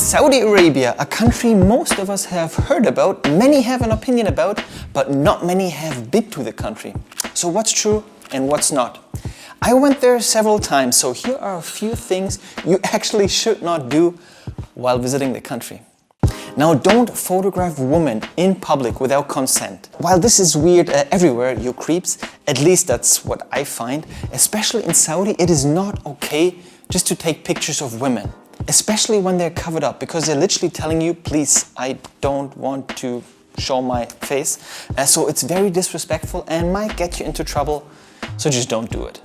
Saudi Arabia, a country most of us have heard about, many have an opinion about, but not many have been to the country. So what's true and what's not? I went there several times, so here are a few things you actually should not do while visiting the country. Now, don't photograph women in public without consent. While this is weird everywhere, you creeps, at least that's what I find, especially in Saudi, it is not okay just to take pictures of women. Especially when they're covered up, because they're literally telling you, please, I don't want to show my face. So it's very disrespectful and might get you into trouble, so just don't do it.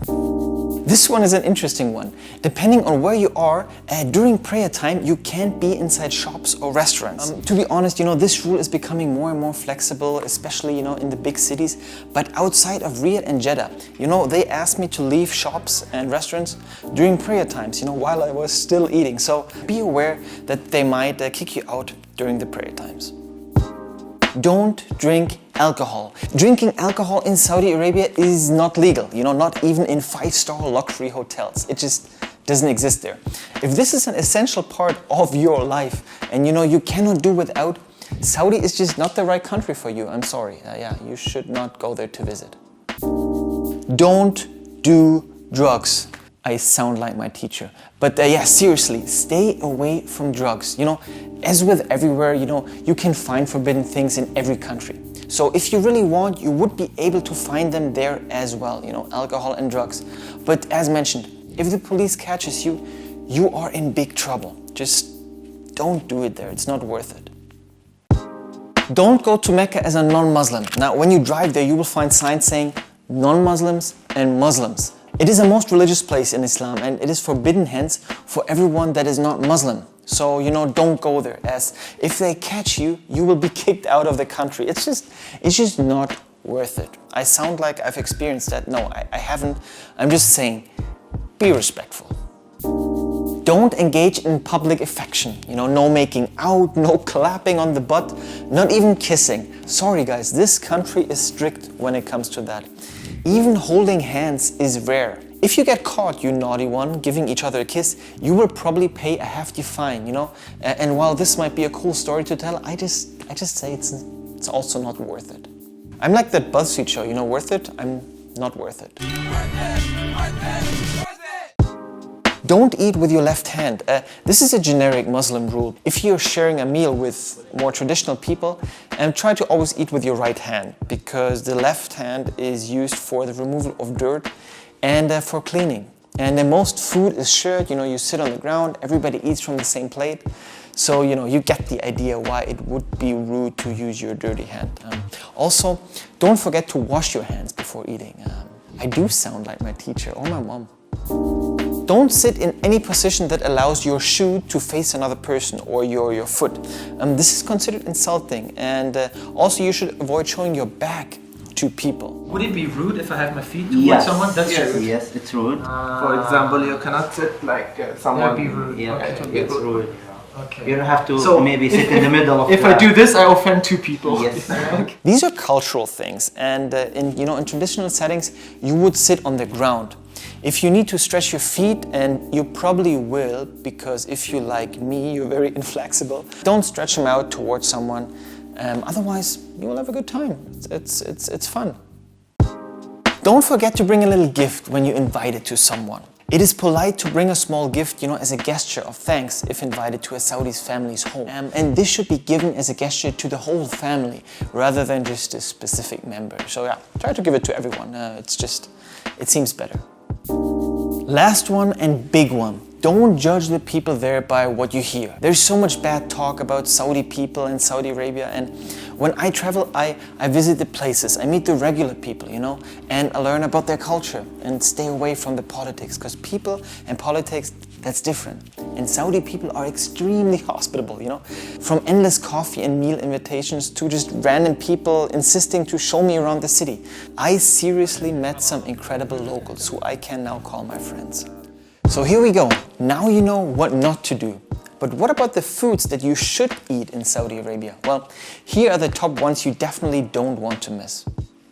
This one is an interesting one. Depending on where you are, during prayer time, you can't be inside shops or restaurants. To be honest, this rule is becoming more and more flexible, especially, in the big cities. But outside of Riyadh and Jeddah, they asked me to leave shops and restaurants during prayer times, while I was still eating. So be aware that they might kick you out during the prayer times. Don't drink alcohol. Drinking alcohol in Saudi Arabia is not legal, not even in 5-star luxury hotels. It just doesn't exist there. If this is an essential part of your life and you cannot do without, Saudi is just not the right country for you. I'm sorry. You should not go there to visit. Don't do drugs. I sound like my teacher. But seriously, stay away from drugs. As with everywhere, you can find forbidden things in every country. So if you really want, you would be able to find them there as well, alcohol and drugs. But as mentioned, if the police catches you, you are in big trouble. Just don't do it there. It's not worth it. Don't go to Mecca as a non-Muslim. Now, when you drive there, you will find signs saying non-Muslims and Muslims. It is a most religious place in Islam and it is forbidden hence for everyone that is not Muslim. So, don't go there, as if they catch you, you will be kicked out of the country. It's just not worth it. I sound like I've experienced that. No, I haven't. I'm just saying, be respectful. Don't engage in public affection. No making out, no clapping on the butt, not even kissing. Sorry guys, this country is strict when it comes to that. Even holding hands is rare. If you get caught, you naughty one, giving each other a kiss, you will probably pay a hefty fine, And while this might be a cool story to tell, I just say it's also not worth it. I'm like that BuzzFeed show, worth it? I'm not worth it. Don't eat with your left hand. This is a generic Muslim rule. If you're sharing a meal with more traditional people, try to always eat with your right hand, because the left hand is used for the removal of dirt and for cleaning. And then most food is shared, you sit on the ground, everybody eats from the same plate. So, you get the idea why it would be rude to use your dirty hand. Also, don't forget to wash your hands before eating. I do sound like my teacher or my mom. Don't sit in any position that allows your shoe to face another person or your foot. This is considered insulting, and also you should avoid showing your back to people. Would it be rude if I have my feet towards someone? That's rude. Yes, it's rude. For example, you cannot sit like someone. That would be rude. Yeah, Okay. it's rude. Okay. You don't have to maybe sit in the middle of If I do this, I offend two people. Yes. Okay. These are cultural things, and in traditional settings, you would sit on the ground. If you need to stretch your feet, and you probably will, because if you like me, you're very inflexible, don't stretch them out towards someone. Otherwise, you will have a good time. It's fun. Don't forget to bring a little gift when you're invited to someone. It is polite to bring a small gift, as a gesture of thanks if invited to a Saudi's family's home. And this should be given as a gesture to the whole family, rather than just a specific member. So try to give it to everyone. It seems better. Last one and big one. Don't judge the people there by what you hear. There's so much bad talk about Saudi people and Saudi Arabia, and when I travel, I visit the places, I meet the regular people, and I learn about their culture and stay away from the politics, because people and politics, that's different. And Saudi people are extremely hospitable, from endless coffee and meal invitations to just random people insisting to show me around the city. I seriously met some incredible locals who I can now call my friends. So here we go. Now you know what not to do. But what about the foods that you should eat in Saudi Arabia? Well, here are the top ones you definitely don't want to miss.